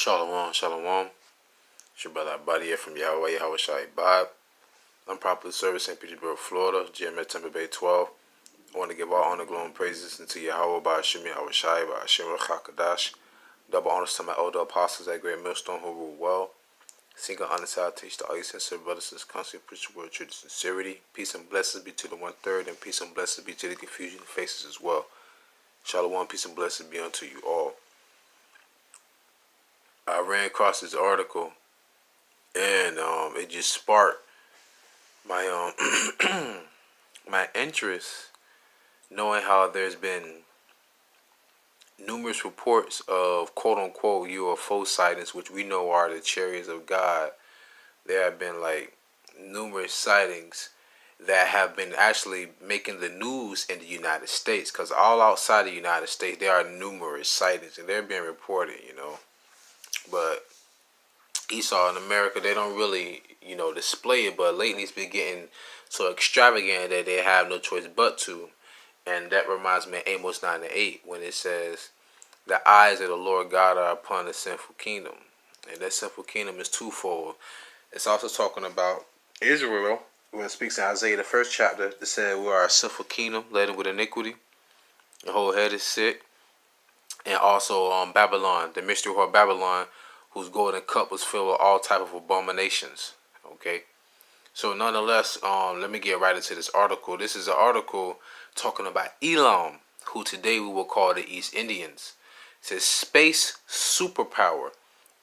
Shalom, shalom. It's your brother AHBAD here from YAHAWAH, YAHAWASHI, AHBAD. I'm properly serving St. Petersburg, Florida, GMS Tampa Bay 12. I want to give all honor, glory, and praises unto Yahawah, by Hashem, YAHAWASHI, by Hashem, Chakadash. Double honors to my elder apostles at Great Millstone who rule well. Single honor salutation to all you sincere brothers and constantly preach the word, truth, and sincerity. Peace and blessings be to the 1/3, and peace and blessings be to the confusion faces as well. Shalom, peace and blessings be unto you all. I ran across this article, and it just sparked my my interest, knowing how there's been numerous reports of quote-unquote UFO sightings, which we know are the chariots of God. There have been like numerous sightings that have been actually making the news in the United States, because all outside the United States there are numerous sightings and they're being reported, but Esau in America, they don't really, display it, but lately it's been getting so extravagant that they have no choice but to. And that reminds me of Amos 9:8, when it says, the eyes of the Lord God are upon the sinful kingdom. And that sinful kingdom is twofold. It's also talking about Israel, when it speaks in Isaiah, the 1st chapter, that said, we are a sinful kingdom, laden with iniquity. The whole head is sick. And also Babylon, the mystery whore Babylon, whose golden cup was filled with all type of abominations. Okay, so nonetheless, let me get right into this article. This is an article talking about Elam, who today we will call the East Indians. It says space superpower,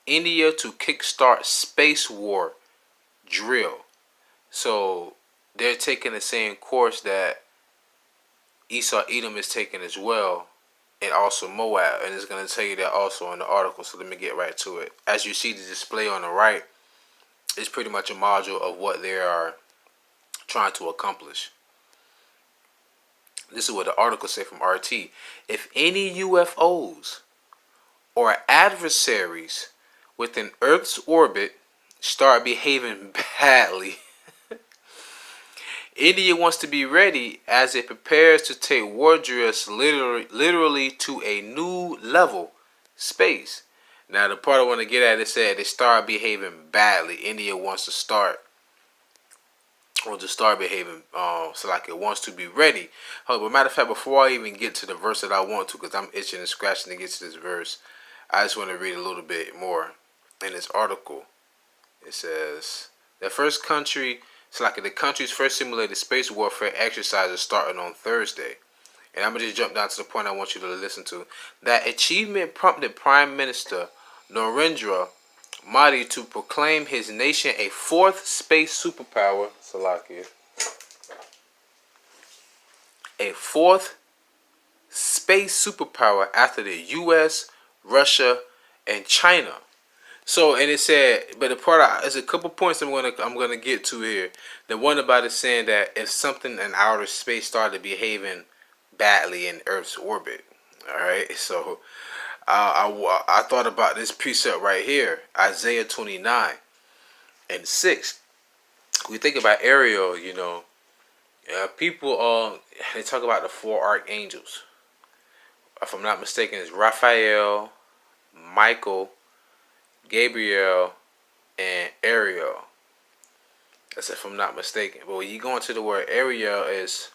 India to kickstart space war drill. So they're taking the same course that Esau Edom is taking as well, and also Moab, and it's going to tell you that also in the article. So let me get right to it. As you see the display on the right, it's pretty much a module of what they are trying to accomplish. This is what the article said from RT. If any UFOs or adversaries within Earth's orbit start behaving badly, India wants to be ready as it prepares to take war drills literally to a new level, space. Now the part I want to get at, it said they start behaving badly. India wants to start behaving so like it wants to be ready. But matter of fact, before I even get to the verse that I want to, because I'm itching and scratching to get to this verse, I just want to read a little bit more in this article. It says the first country. It's like the country's first simulated space warfare exercises starting on Thursday. And I'm going to just jump down to the point I want you to listen to. That achievement prompted Prime Minister Narendra Modi to proclaim his nation a fourth space superpower. Salakia. A fourth space superpower after the U.S., Russia, and China. So, and it said, but the part, there's a couple points I'm gonna get to here. The one about it saying that if something in outer space started behaving badly in Earth's orbit, all right. So, I thought about this precept right here, Isaiah 29:6. We think about Ariel, people they talk about the 4 archangels. If I'm not mistaken, it's Raphael, Michael, Gabriel, and Ariel. That's if I'm not mistaken. But when you go into the word Ariel, is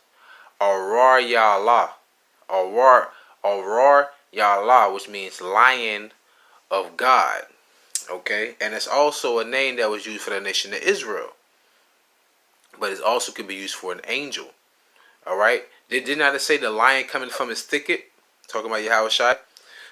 Arar Ya'Allah. Arar Ya'Allah, which means Lion of God. Okay? And it's also a name that was used for the nation of Israel. But it also could be used for an angel. Alright? Did not say the lion coming from his thicket? Talking about YAHAWASHI.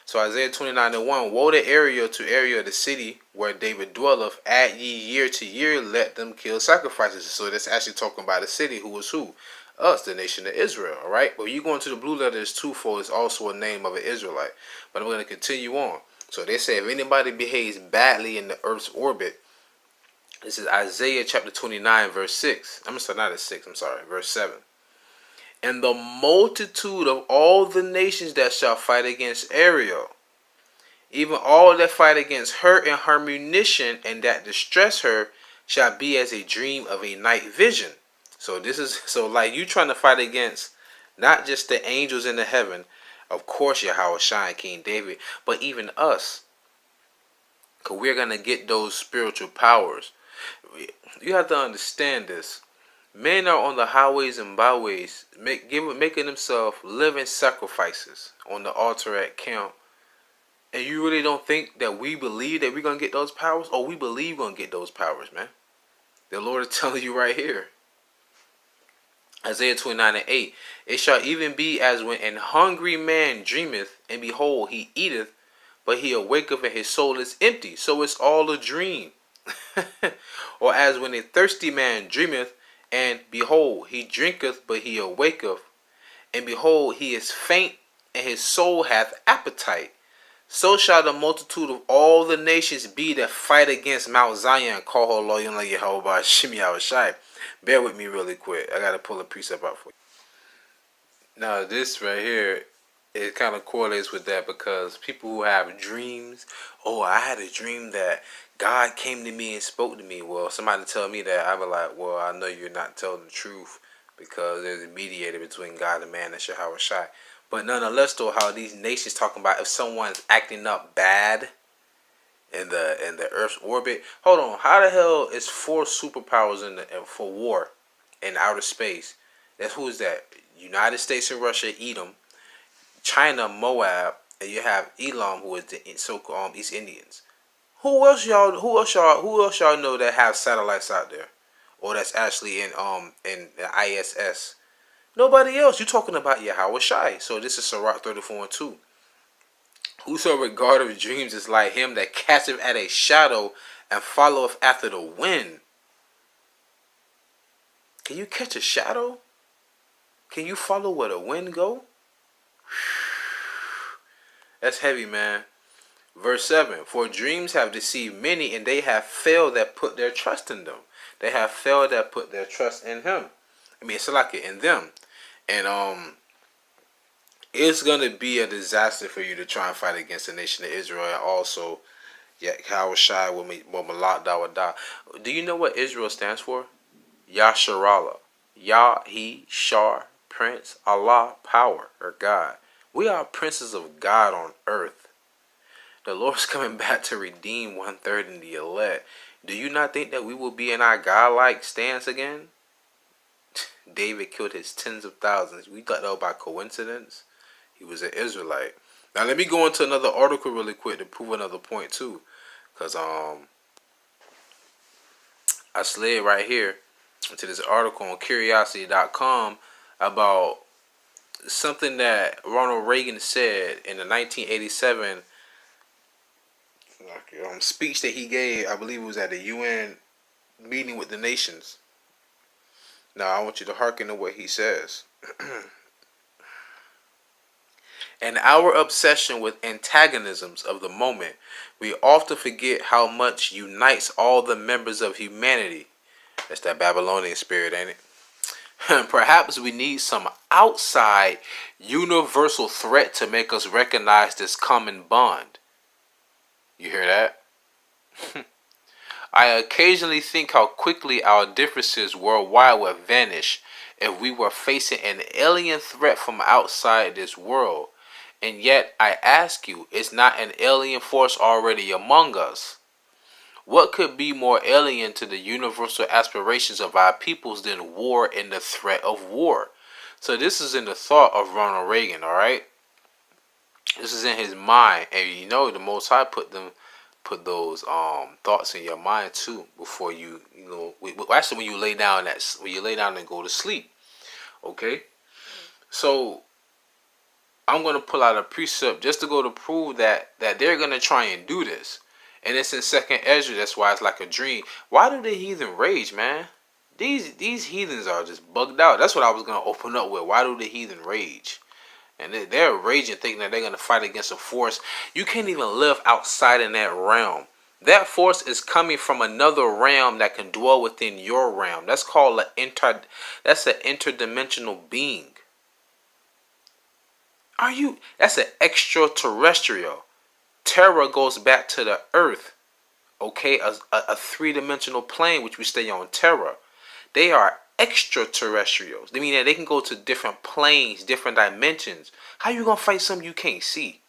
So Isaiah 29:1, woe to Ariel, the city where David dwelleth, add ye year to year, let them kill sacrifices. So that's actually talking about the city who was who? Us, the nation of Israel, alright? But when you go into the blue letter, it's twofold. It's also a name of an Israelite. But I'm going to continue on. So they say if anybody behaves badly in the earth's orbit, this is Isaiah chapter 29, verse 6. I'm sorry, not at 6, I'm sorry, verse 7. And the multitude of all the nations that shall fight against Ariel, even all that fight against her and her munition and that distress her, shall be as a dream of a night vision. So this is, so like you trying to fight against not just the angels in the heaven, of course, YAHAWASHI and King David, but even us. Because we're going to get those spiritual powers. You have to understand this. Men are on the highways and byways, making themselves living sacrifices on the altar at camp. And you really don't think that we believe that we're going to get those powers? Oh, we believe we're going to get those powers, man. The Lord is telling you right here. Isaiah 29:8. It shall even be as when an hungry man dreameth, and behold, he eateth, but he awaketh and his soul is empty. So it's all a dream. Or as when a thirsty man dreameth, and behold, he drinketh, but he awaketh, and behold, he is faint, and his soul hath appetite. So shall the multitude of all the nations be that fight against Mount Zion. Call her loyal like YAHAWASHI. Bear with me really quick. I gotta pull a precept out for you. Now this right here, it kind of correlates with that, because people who have dreams, oh, I had a dream that God came to me and spoke to me. Well, somebody tell me that, I be like, well, I know you're not telling the truth, because there's a mediator between God and man, and YAHAWASHI. But nonetheless, though, how these nations talking about if someone's acting up bad in the Earth's orbit. Hold on, how the hell is 4 superpowers for war in outer space? That's who is that? United States and Russia, Edom, China, Moab, and you have Elam, who is the so-called East Indians. Who else y'all know that have satellites out there, or that's actually in the ISS? Nobody else. You're talking about YAHAWASHI. So this is Sirach 34:2. Whoso regardeth dreams is like him that casteth at a shadow and followeth after the wind. Can you catch a shadow? Can you follow where the wind go? That's heavy, man. Verse 7. For dreams have deceived many, and they have failed that put their trust in them. They have failed that put their trust in him. I mean, it's like it in them. And it's gonna be a disaster for you to try and fight against the nation of Israel. And also, YAHAWASHI will malak dawadah. Do you know what Israel stands for? Yasharallah. Yah, he, Shar, Prince, Allah, power, or God. We are princes of God on earth. The Lord's coming back to redeem 1/3 in the elect. Do you not think that we will be in our godlike stance again? David killed his tens of thousands. We thought that was by coincidence. He was an Israelite. Now let me go into another article really quick to prove another point too. Because I slid right here into this article on curiosity.com about something that Ronald Reagan said in the 1987 speech that he gave. I believe it was at the UN meeting with the nations. Now I want you to hearken to what he says. In our obsession with antagonisms of the moment, we often forget how much unites all the members of humanity. That's that Babylonian spirit, ain't it? Perhaps we need some outside universal threat to make us recognize this common bond. You hear that? I occasionally think how quickly our differences worldwide would vanish if we were facing an alien threat from outside this world. And yet, I ask you, is not an alien force already among us? What could be more alien to the universal aspirations of our peoples than war and the threat of war? So this is in the thought of Ronald Reagan, all right? This is in his mind, and you know the Most High put those thoughts in your mind too before you actually when you lay down and go to sleep. Okay, so I'm gonna pull out a precept just to go to prove that they're gonna try and do this, and it's in Second Ezra. That's why it's like a dream. Why do the heathen rage, man? These heathens are just bugged out. That's what I was gonna open up with. Why do the heathen rage? And they're raging, thinking that they're going to fight against a force. You can't even live outside in that realm. That force is coming from another realm that can dwell within your realm. That's called that's an interdimensional being. That's an extraterrestrial. Terra goes back to the earth. Okay, a three-dimensional plane, which we stay on Terra. They are extraterrestrials. They mean that they can go to different planes, different dimensions. How you gonna fight something you can't see?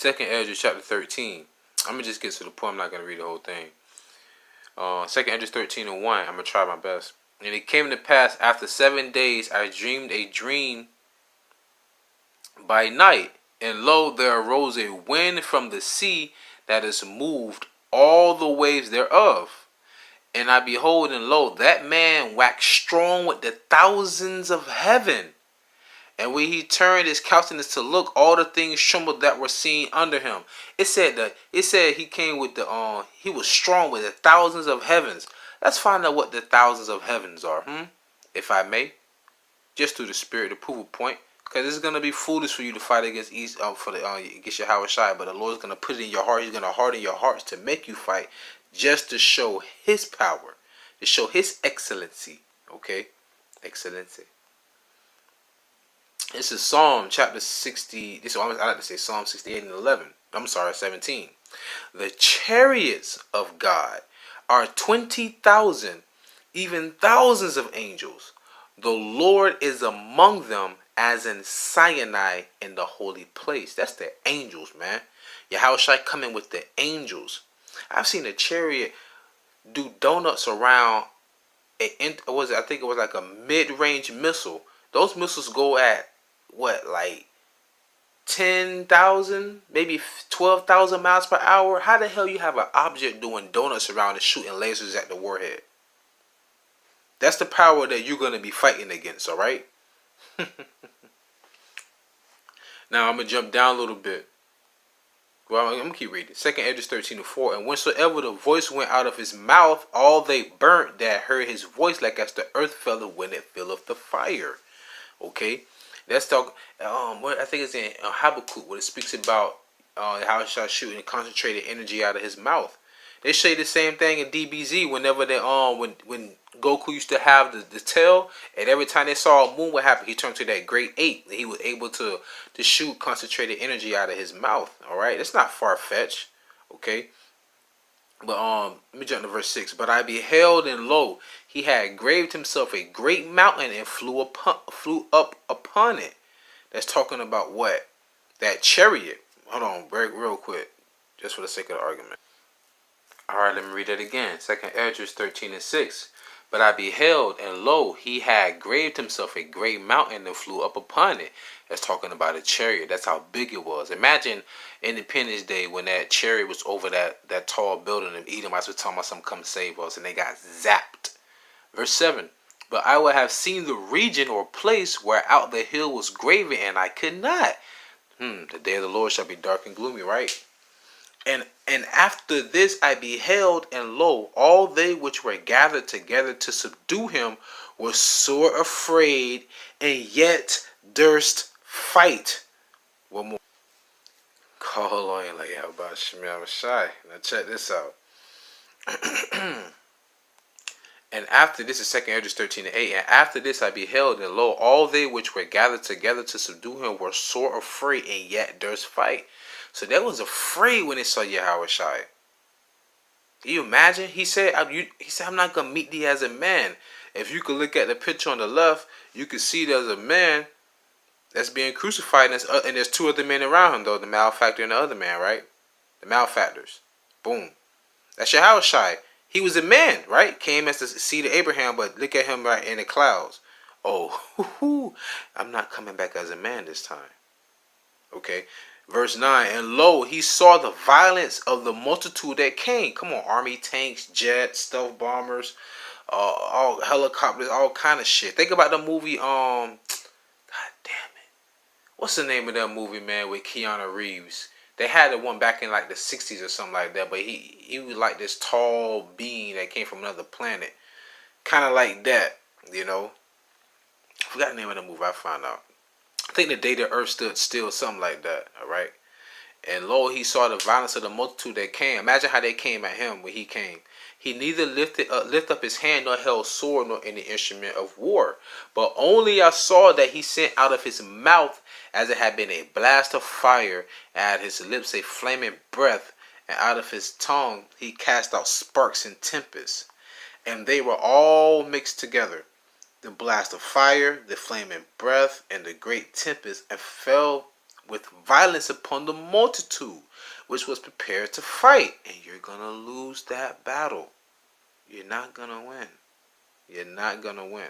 Second Ezra chapter 13. I'm going to just get to the point. I'm not going to read the whole thing. Second Ezra 13:1. I'm going to try my best. And it came to pass after 7 days, I dreamed a dream by night. And lo, there arose a wind from the sea that is moved all the waves thereof. And I behold, and lo, that man waxed strong with the thousands of heaven. And when he turned his countenance to look, all the things trembled that were seen under him. It said he came with the he was strong with the thousands of heavens. Let's find out what the thousands of heavens are, if I may, just through the spirit to prove a point. Because it's gonna be foolish for you to fight against against YAHAWASHI, but the Lord's gonna put it in your heart. He's gonna harden your hearts to make you fight, just to show His power, to show His excellency. Okay, excellency. This is Psalm chapter 60. This I like to say Psalm 68 and 11. I'm sorry, 17. The chariots of God are 20,000, even thousands of angels. The Lord is among them as in Sinai in the holy place. That's the angels, man. YAHAWASHI coming with the angels. I've seen a chariot do donuts around I think it was like a mid-range missile. Those missiles go at what, like 10,000, maybe 12,000 miles per hour? How the hell you have an object doing donuts around and shooting lasers at the warhead? That's the power that you're going to be fighting against, all right? Now, I'm going to jump down a little bit. Well, I'm going to keep reading. 2 Ezra 13:4. And whensoever the voice went out of his mouth, all they burnt that heard his voice, like as the earth felleth when it filleth the fire. Okay? Let's talk. I think it's in Habakkuk, where it speaks about how shall shooting concentrated energy out of his mouth. They say the same thing in DBZ. Whenever they when Goku used to have the tail, and every time they saw a moon, what happened? He turned to that great ape. He was able to shoot concentrated energy out of his mouth. All right, it's not far fetched. Okay, but let me jump to verse 6. But I beheld, and lo, he had graved himself a great mountain and flew up upon it. That's talking about what? That chariot. Hold on, real quick, just for the sake of the argument. All right, let me read that again. 2 Ezra 13:6. But I beheld, and lo, he had graved himself a great mountain and flew up upon it. That's talking about a chariot. That's how big it was. Imagine Independence Day when that chariot was over that tall building and Edomites were talking about some come save us, and they got zapped. Verse 7. But I would have seen the region or place where out the hill was graven, and I could not. The day of the Lord shall be dark and gloomy, right? And after this I beheld, and lo, all they which were gathered together to subdue him were sore afraid, and yet durst fight. One more. Call on like how about YAHAWASHI? Now check this out. And after this is 2 Ezra 13:8. And after this I beheld, and lo, all they which were gathered together to subdue him were sore afraid, and yet durst fight. So they was afraid when they saw YAHAWASHI. Can you imagine? He said, I'm not going to meet thee as a man. If you could look at the picture on the left, you could see there's a man that's being crucified, and there's two other men around him, though, the malefactor and the other man, right? The malefactors. Boom. That's YAHAWASHI. He was a man, right? Came as the seed of Abraham, but look at him right in the clouds. Oh, I'm not coming back as a man this time. Okay. Verse 9, and lo, he saw the violence of the multitude that came. Come on, army tanks, jets, stealth bombers, all helicopters, all kind of shit. Think about the movie, God damn it. What's the name of that movie, man, with Keanu Reeves? They had the one back in like the 60s or something like that, but he was like this tall being that came from another planet. Kind of like that, you know. I forgot the name of the movie, I found out. I think the day the earth stood still, something like that, all right? And lo, he saw the violence of the multitude that came. Imagine how they came at him when he came. He neither lift up his hand, nor held sword, nor any instrument of war. But only I saw that he sent out of his mouth as it had been a blast of fire, and at his lips a flaming breath, and out of his tongue he cast out sparks and tempests. And they were all mixed together, the blast of fire, the flaming breath, and the great tempest, and fell with violence upon the multitude, which was prepared to fight. And you're going to lose that battle. You're not going to win. You're not going to win.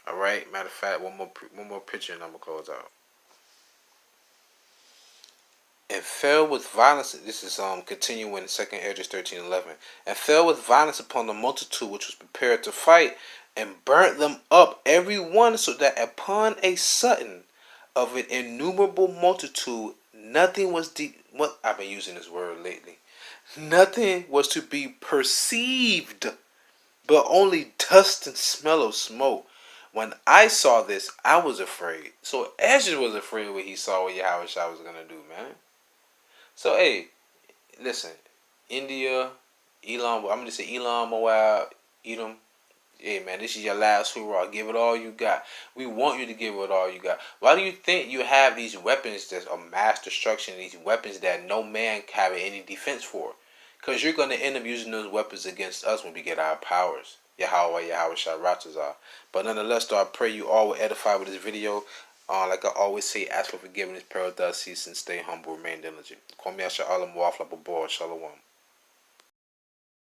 All right? Matter of fact, one more picture and I'm going to close out. And fell with violence. This is continuing in 2 Esdras 13:11. And fell with violence upon the multitude which was prepared to fight, and burnt them up every one, so that upon a sudden of an innumerable multitude nothing was what I've been using this word lately. Nothing was to be perceived, but only dust and smell of smoke. When I saw this, I was afraid. So Esdras was afraid when he saw what YAHAWASHI was gonna do, man. So hey, listen, India, Elam, I'm gonna say Elam, Moab, Edom. Hey man, this is your last hurrah. Give it all you got. We want you to give it all you got. Why do you think you have these weapons that are mass destruction? These weapons that no man have any defense for? Because you're gonna end up using those weapons against us when we get our powers. YAHAWAH, YAHAWASHI, Ratazah. But nonetheless, though, I pray you all will edify with this video. Like I always say, ask for forgiveness, pray without ceasing, stay humble, remain diligent. Call me Asha Alam Wafla Babal, Shalom.